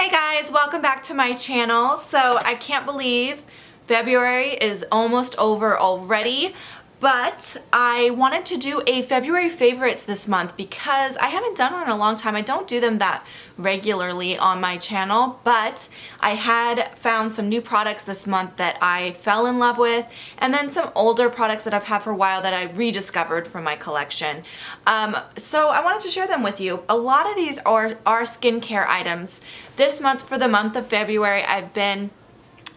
Hey guys, welcome back to my channel. So I can't believe February is almost over already, but I wanted to do a February favorites this month because I haven't done one in a long time. I don't do them that regularly on my channel, but I had found some new products this month that I fell in love with, and then some older products that I've had for a while that I rediscovered from my collection. So I wanted to share them with you. A lot of these are skincare items. This month, for the month of February, I've been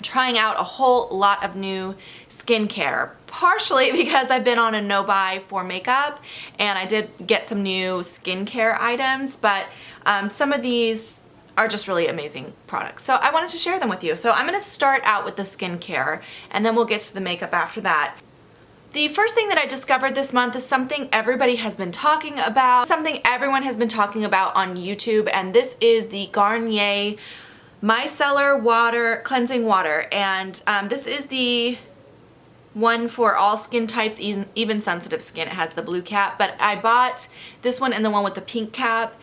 trying out a whole lot of new skincare, partially because I've been on a no-buy for makeup and I did get some new skincare items, but some of these are just really amazing products. So I wanted to share them with you. So I'm going to start out with the skincare and then we'll get to the makeup after that. The first thing that I discovered this month is something everybody has been talking about, something everyone has been talking about on YouTube, and this is the Garnier Micellar Water Cleansing Water, and this is the one for all skin types, even sensitive skin. It has the blue cap, but I bought this one and the one with the pink cap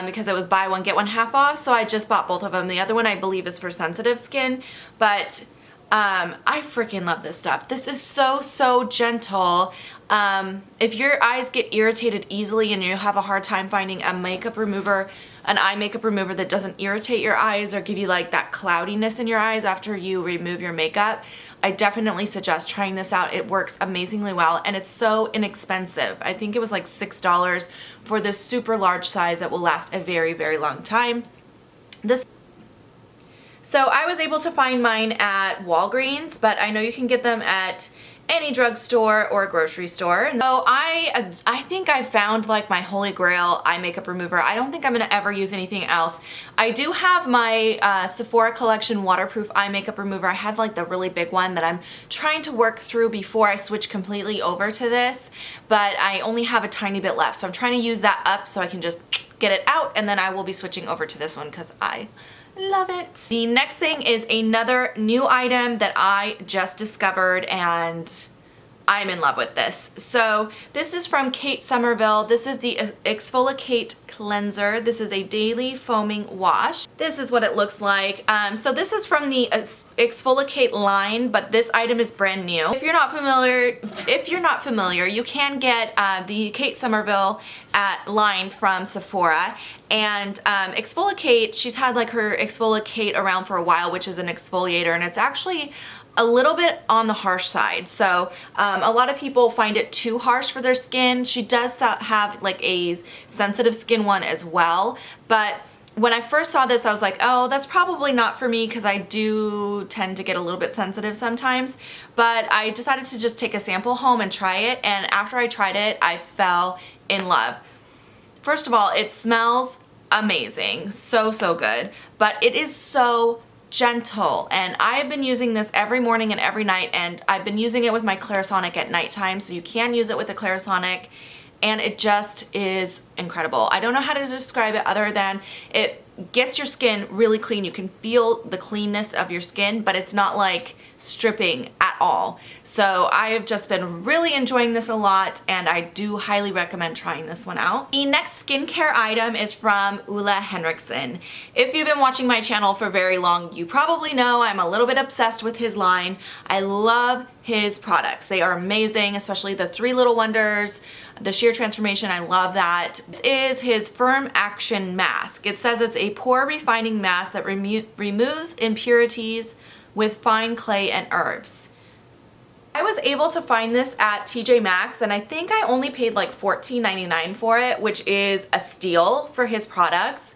because it was buy one get one half off, so I just bought both of them. The other one I believe is for sensitive skin, but I freaking love this stuff. This is so gentle. If your eyes get irritated easily and you have a hard time finding a makeup remover, an eye makeup remover that doesn't irritate your eyes or give you like that cloudiness in your eyes after you remove your makeup, I definitely suggest trying this out. It works amazingly well and it's so inexpensive. I think it was like $6 for this super large size that will last a very long time. So I was able to find mine at Walgreens, but I know you can get them at any drugstore or grocery store. So I think I found like my holy grail eye makeup remover. I don't think I'm gonna ever use anything else. I do have my Sephora collection waterproof eye makeup remover. I have like the really big one that I'm trying to work through before I switch completely over to this, but I only have a tiny bit left. So I'm trying to use that up so I can just get it out, and then I will be switching over to this one because I love it. The next thing is another new item that I just discovered and I'm in love with this. So this is from Kate Somerville. This is the Exfoliate Cleanser. This is a daily foaming wash. This is what it looks like. So this is from the Exfoliate line, but this item is brand new. If you're not familiar, you can get the Kate Somerville line from Sephora. And Exfoliate, she's had like her Exfoliate around for a while, which is an exfoliator, and it's actually a little bit on the harsh side. So a lot of people find it too harsh for their skin. She does have like a sensitive skin one as well, but when I first saw this, I was like, oh, that's probably not for me because I do tend to get a little bit sensitive sometimes. But I decided to just take a sample home and try it, and after I tried it, I fell in love. First of all, it smells amazing, so good, but it is so gentle, and I've been using this every morning and every night, and I've been using it with my Clarisonic at nighttime, so you can use it with the Clarisonic, and it just is incredible. I don't know how to describe it other than it gets your skin really clean. You can feel the cleanness of your skin, but it's not like stripping at all. So I have just been really enjoying this a lot, and I do highly recommend trying this one out. The next skincare item is from Ole Henriksen. If you've been watching my channel for very long, you probably know I'm a little bit obsessed with his line. I love his products. They are amazing, especially the 3 Little Wonders, the Sheer Transformation. I love that. This is his Firm Action Mask. It says it's a pore refining mask that removes impurities with fine clay and herbs. I was able to find this at TJ Maxx, and I think I only paid like $14.99 for it, which is a steal for his products.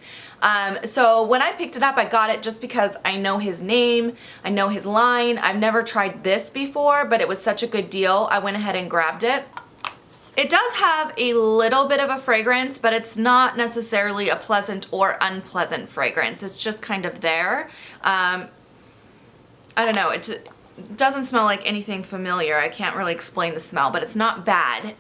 So when I picked it up, I got it just because I know his name, I know his line. I've never tried this before, but it was such a good deal, I went ahead and grabbed it. It does have a little bit of a fragrance, but it's not necessarily a pleasant or unpleasant fragrance. It's just kind of there. I don't know, it doesn't smell like anything familiar. I can't really explain the smell, but it's not bad.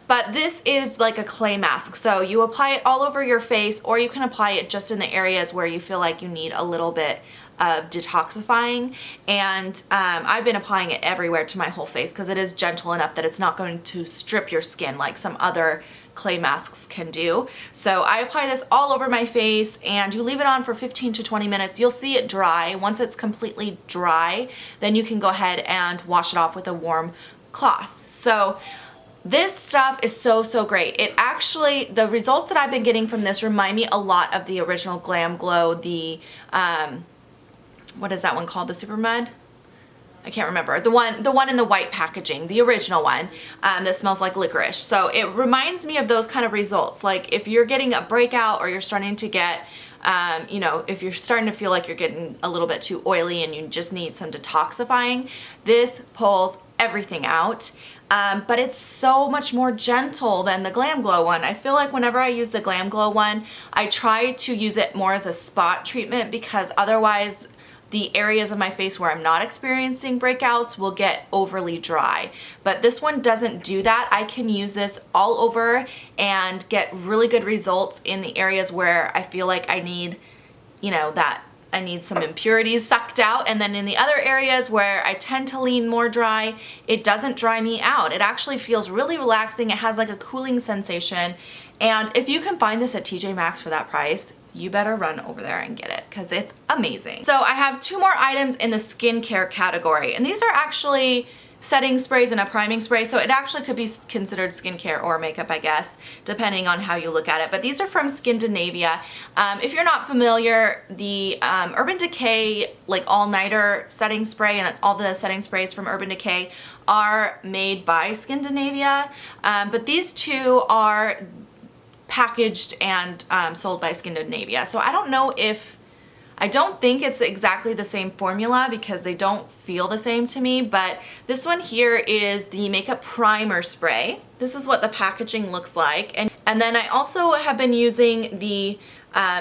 But this is like a clay mask, so you apply it all over your face, or you can apply it just in the areas where you feel like you need a little bit of detoxifying, and I've been applying it everywhere to my whole face because it is gentle enough that it's not going to strip your skin like some other clay masks can do. So I apply this all over my face, and you leave it on for 15 to 20 minutes. You'll see it dry. Once it's completely dry, then you can go ahead and wash it off with a warm cloth. So this stuff is so, so great. It actually, the results that I've been getting from this remind me a lot of the original Glam Glow, the, what is that one called? The Super Mud? I can't remember. The one in the white packaging, the original one, that smells like licorice. So it reminds me of those kind of results. Like if you're getting a breakout, or you're starting to get, you know, if you're starting to feel like you're getting a little bit too oily and you just need some detoxifying, this pulls everything out. But it's so much more gentle than the Glam Glow one. I feel like whenever I use the Glam Glow one, I try to use it more as a spot treatment, because otherwise the areas of my face where I'm not experiencing breakouts will get overly dry. But this one doesn't do that. I can use this all over and get really good results in the areas where I feel like I need, you know, that I need some impurities sucked out. And then in the other areas where I tend to lean more dry, it doesn't dry me out. It actually feels really relaxing. It has like a cooling sensation. And if you can find this at TJ Maxx for that price, you better run over there and get it, because it's amazing. So I have 2 more items in the skincare category, and these are actually setting sprays and a priming spray, so it actually could be considered skincare or makeup, I guess, depending on how you look at it. But these are from Skindinavia. If you're not familiar, the Urban Decay like all-nighter setting spray and all the setting sprays from Urban Decay are made by Skindinavia, but these 2 are packaged and sold by Skindinavia. So I don't know if, I don't think it's exactly the same formula, because they don't feel the same to me, but this one here is the makeup primer spray. This is what the packaging looks like. And then I also have been using the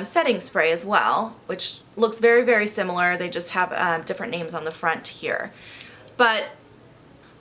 setting spray as well, which looks very, very similar. They just have different names on the front here. But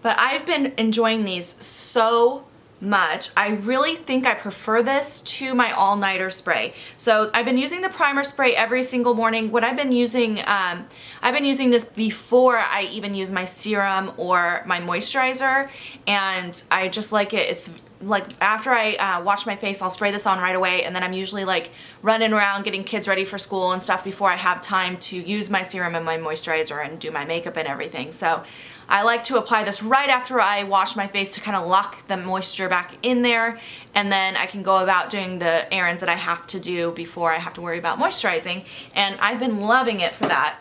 I've been enjoying these so much. I really think I prefer this to my all-nighter spray. So I've been using the primer spray every single morning. What I've been using this before I even use my serum or my moisturizer, and I just like it. It's like after I wash my face, I'll spray this on right away, and then I'm usually like running around getting kids ready for school and stuff before I have time to use my serum and my moisturizer and do my makeup and everything. So I like to apply this right after I wash my face to kind of lock the moisture back in there, and then I can go about doing the errands that I have to do before I have to worry about moisturizing, and I've been loving it for that.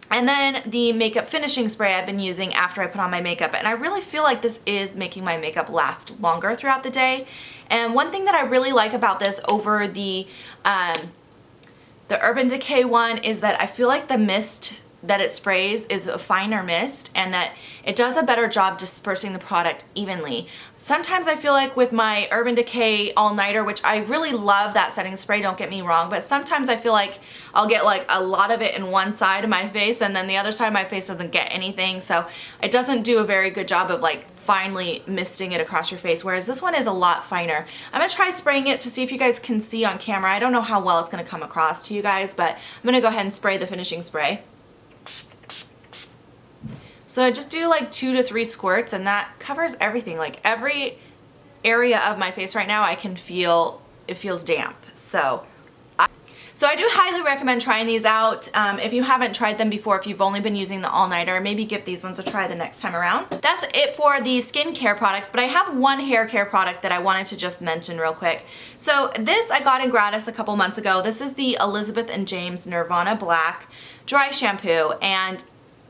And then the makeup finishing spray I've been using after I put on my makeup, and I really feel like this is making my makeup last longer throughout the day. And one thing that I really like about this over the Urban Decay one is that I feel like the mist that it sprays is a finer mist, and that it does a better job dispersing the product evenly. Sometimes I feel like with my Urban Decay all-nighter, which I really love that setting spray, don't get me wrong, but sometimes I feel like I'll get like a lot of it in one side of my face, and then the other side of my face doesn't get anything, so it doesn't do a very good job of like finely misting it across your face, whereas this one is a lot finer. I'm gonna try spraying it to see if you guys can see on camera. I don't know how well it's gonna come across to you guys, but I'm gonna go ahead and spray the finishing spray. So I just do like 2 to 3 squirts, and that covers everything. Like every area of my face right now, I can feel, it feels damp. So I do highly recommend trying these out. If you haven't tried them before, if you've only been using the all-nighter, maybe give these ones a try the next time around. That's it for the skincare products, but I have one hair care product that I wanted to just mention real quick. So this I got in gratis a couple months ago. This is the Elizabeth & James Nirvana Black Dry Shampoo, and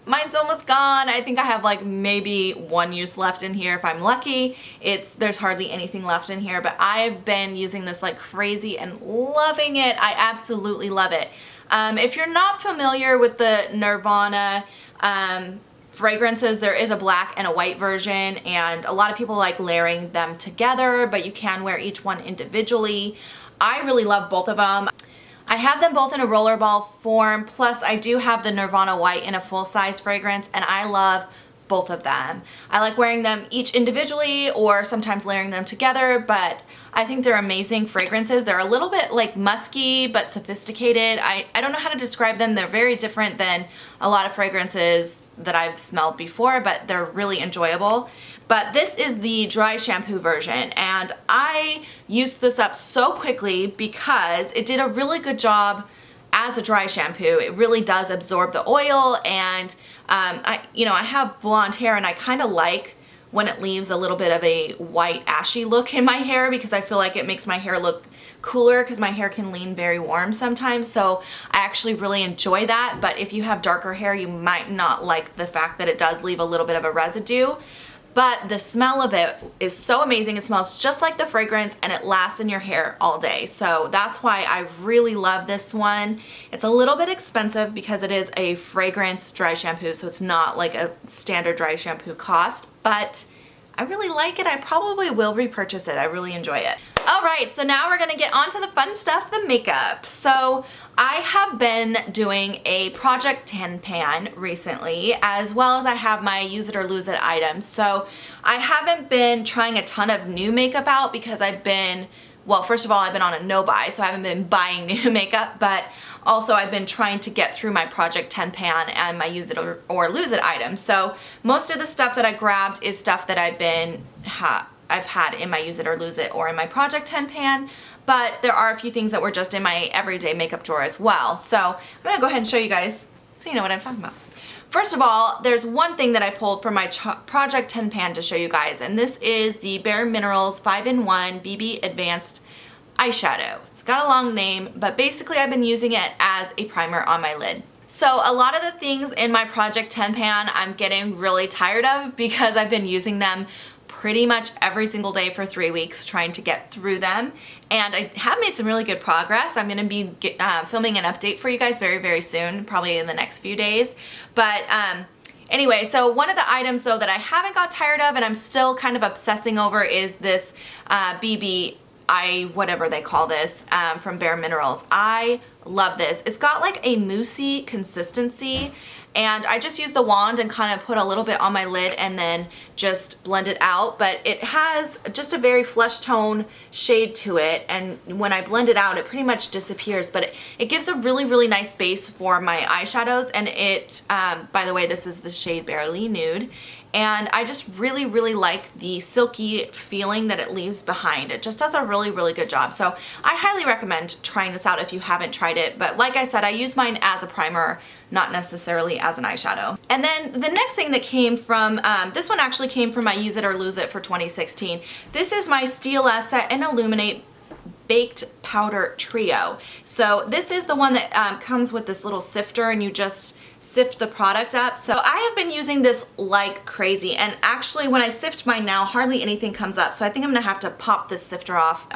mine's almost gone. I think I have like maybe 1 use left in here if I'm lucky. There's hardly anything left in here, but I've been using this like crazy and loving it. I absolutely love it. If you're not familiar with the Nirvana fragrances, there is a black and a white version, and a lot of people like layering them together, but you can wear each one individually. I really love both of them. I have them both in a rollerball form, plus I do have the Nirvana White in a full-size fragrance, and I love both of them. I like wearing them each individually or sometimes layering them together, but I think they're amazing fragrances. They're a little bit like musky but sophisticated. I don't know how to describe them. They're very different than a lot of fragrances that I've smelled before, but they're really enjoyable. But this is the dry shampoo version, and I used this up so quickly because it did a really good job as a dry shampoo. It really does absorb the oil, and I have blonde hair, and I kind of like when it leaves a little bit of a white ashy look in my hair because I feel like it makes my hair look cooler because my hair can lean very warm sometimes. So I actually really enjoy that. But if you have darker hair, you might not like the fact that it does leave a little bit of a residue. But the smell of it is so amazing. It smells just like the fragrance and it lasts in your hair all day. So that's why I really love this one. It's a little bit expensive because it is a fragrance dry shampoo, so it's not like a standard dry shampoo cost, but I really like it. I probably will repurchase it. I really enjoy it. All right, so now we're gonna get on to the fun stuff, the makeup. So I have been doing a Project 10 pan recently, as well as I have my use it or lose it items. So I haven't been trying a ton of new makeup out because I've been, well, first of all, I've been on a no buy, so I haven't been buying new makeup, but also I've been trying to get through my Project 10 pan and my use it or lose it items. So most of the stuff that I grabbed is stuff that I've had in my use it or lose it or in my Project 10 pan, but there are a few things that were just in my everyday makeup drawer as well. So I'm gonna go ahead and show you guys so you know what I'm talking about. First of all, there's one thing that I pulled from my Project 10 pan to show you guys, and this is the Bare Minerals 5-in-1 BB Advanced eyeshadow. It's got a long name, but basically I've been using it as a primer on my lid. So a lot of the things in my Project 10 pan I'm getting really tired of because I've been using them pretty much every single day for 3 weeks trying to get through them, and I have made some really good progress. I'm going to be filming an update for you guys very, very soon, probably in the next few days. But anyway, so one of the items though that I haven't got tired of and I'm still kind of obsessing over is this BB whatever they call this from Bare Minerals. I love this. It's got like a moussey consistency, and I just use the wand and kind of put a little bit on my lid and then just blend it out, but it has just a very flesh tone shade to it, and when I blend it out it pretty much disappears, but it gives a really, really nice base for my eyeshadows. And it by the way, this is the shade Barely Nude, and I just really, really like the silky feeling that it leaves behind. It just does a really, really good job. So I highly recommend trying this out if you haven't tried it. But like I said, I use mine as a primer, not necessarily as an eyeshadow. And then the next thing that came from, this one actually came from my Use It or Lose It for 2016. This is my Stila Set and Illuminate Baked Powder Trio. So this is the one that comes with this little sifter, and you just sift the product up. So I have been using this like crazy, and actually when I sift mine now, hardly anything comes up. So I think I'm gonna have to pop this sifter off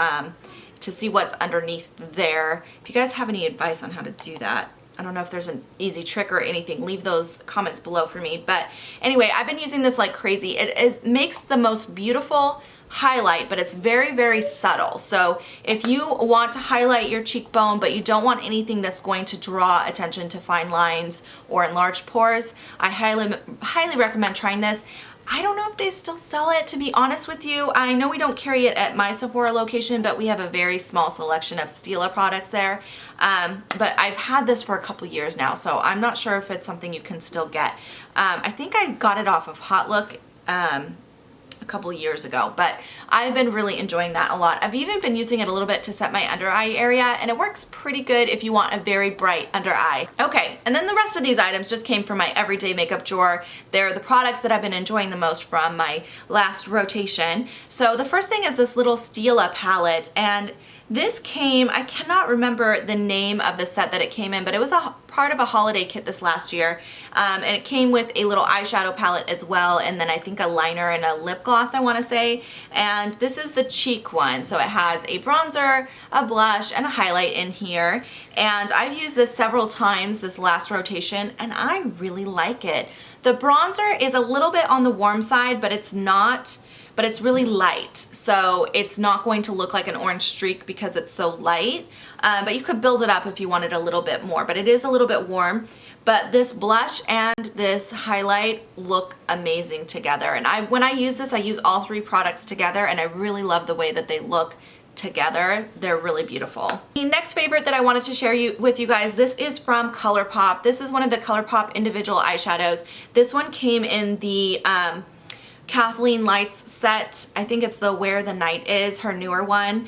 to see what's underneath there. If you guys have any advice on how to do that, I don't know if there's an easy trick or anything, leave those comments below for me. But anyway, I've been using this like crazy. It makes the most beautiful highlight, but it's very, very subtle. So if you want to highlight your cheekbone but you don't want anything that's going to draw attention to fine lines or enlarged pores, I highly recommend trying this. I don't know if they still sell it, to be honest with you. I know we don't carry it at my Sephora location, but we have a very small selection of Stila products there. But I've had this for a couple years now, so I'm not sure if it's something you can still get. I think I got it off of hautelook a couple years ago, but I've been really enjoying that a lot. I've even been using it a little bit to set my under eye area, and it works pretty good if you want a very bright under eye. Okay, and then the rest of these items just came from my everyday makeup drawer. They're the products that I've been enjoying the most from my last rotation. So the first thing is this little Stila palette, and this came, I cannot remember the name of the set that it came in, but it was a part of a holiday kit this last year, and it came with a little eyeshadow palette as well, and then I think a liner and a lip gloss, I want to say. And this is the cheek one, so it has a bronzer, a blush, and a highlight in here, and I've used this several times this last rotation, and I really like it. The bronzer is a little bit on the warm side, but it's not but it's really light. So it's not going to look like an orange streak because it's so light, but you could build it up if you wanted a little bit more, but it is a little bit warm. But this blush and this highlight look amazing together. And when I use this, I use all three products together, and I really love the way that they look together. They're really beautiful. The next favorite that I wanted to share with you guys, this is from ColourPop. This is one of the ColourPop individual eyeshadows. This one came in the Kathleen Lights set. I think it's the Where the Night Is, her newer one.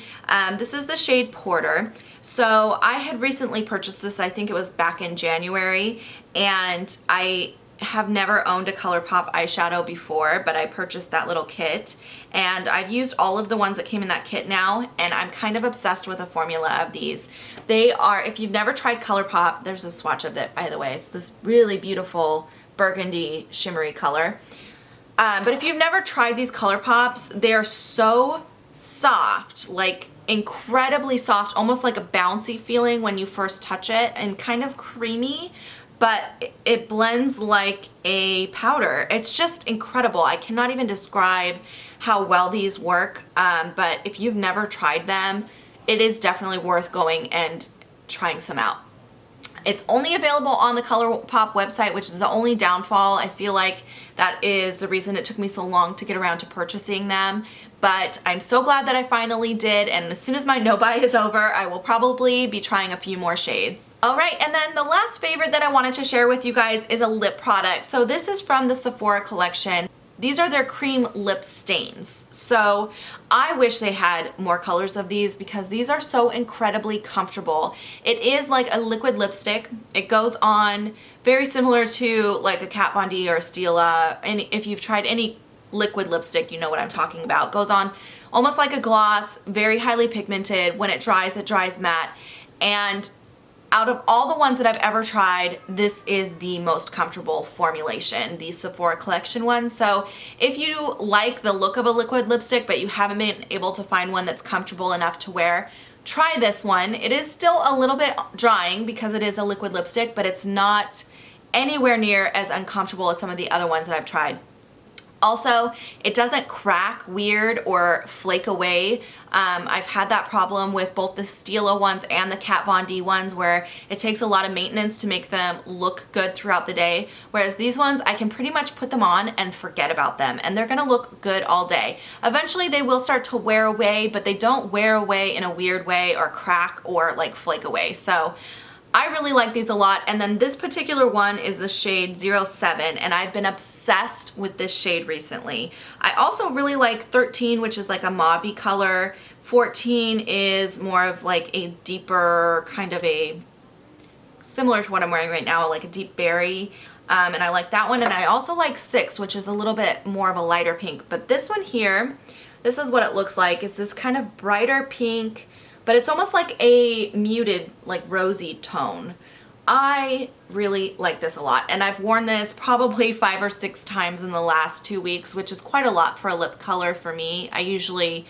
This is the shade Porter. So I had recently purchased this, I think it was back in January, and I have never owned a ColourPop eyeshadow before, but I purchased that little kit, and I've used all of the ones that came in that kit now, and I'm kind of obsessed with the formula of these. They are, if you've never tried ColourPop, there's a swatch of it, by the way. It's this really beautiful burgundy shimmery color. But if you've never tried these ColourPops, they are so soft, like incredibly soft, almost like a bouncy feeling when you first touch it, and kind of creamy, but it blends like a powder. It's just incredible. I cannot even describe how well these work, but if you've never tried them, it is definitely worth going and trying some out. It's only available on the ColourPop website, which is the only downfall. I feel like that is the reason it took me so long to get around to purchasing them. But I'm so glad that I finally did, and as soon as my no-buy is over, I will probably be trying a few more shades. Alright, and then the last favorite that I wanted to share with you guys is a lip product. So this is from the Sephora collection. These are their cream lip stains. So I wish they had more colors of these because these are so incredibly comfortable. It is like a liquid lipstick. It goes on very similar to like a Kat Von D or a Stila. And if you've tried any liquid lipstick, you know what I'm talking about. It goes on almost like a gloss, very highly pigmented. When it dries matte. And out of all the ones that I've ever tried, this is the most comfortable formulation, the Sephora collection one. So if you like the look of a liquid lipstick, but you haven't been able to find one that's comfortable enough to wear, try this one. It is still a little bit drying because it is a liquid lipstick, but it's not anywhere near as uncomfortable as some of the other ones that I've tried. Also, it doesn't crack weird or flake away. I've had that problem with both the Stila ones and the Kat Von D ones where it takes a lot of maintenance to make them look good throughout the day. Whereas these ones, I can pretty much put them on and forget about them, and they're gonna look good all day. Eventually they will start to wear away, but they don't wear away in a weird way or crack or like flake away. So I really like these a lot, and then this particular one is the shade 07, and I've been obsessed with this shade recently. I also really like 13, which is like a mauve-y color. 14 is more of like a deeper kind of a, similar to what I'm wearing right now, like a deep berry, and I like that one. And I also like 6, which is a little bit more of a lighter pink, but this one here, this is what it looks like. It's this kind of brighter pink, but it's almost like a muted, like rosy tone. I really like this a lot, and I've worn this probably 5 or 6 times in the last 2 weeks, which is quite a lot for a lip color for me. I usually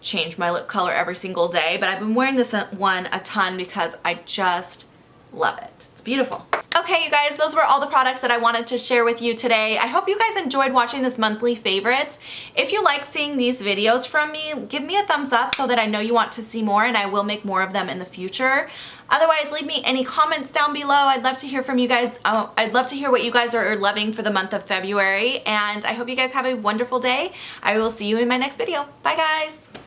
change my lip color every single day, but I've been wearing this one a ton because I just love it. It's beautiful. Okay, you guys, those were all the products that I wanted to share with you today. I hope you guys enjoyed watching this monthly favorites. If you like seeing these videos from me, give me a thumbs up so that I know you want to see more, and I will make more of them in the future. Otherwise, leave me any comments down below. I'd love to hear from you guys. I'd love to hear what you guys are loving for the month of February, and I hope you guys have a wonderful day. I will see you in my next video. Bye, guys.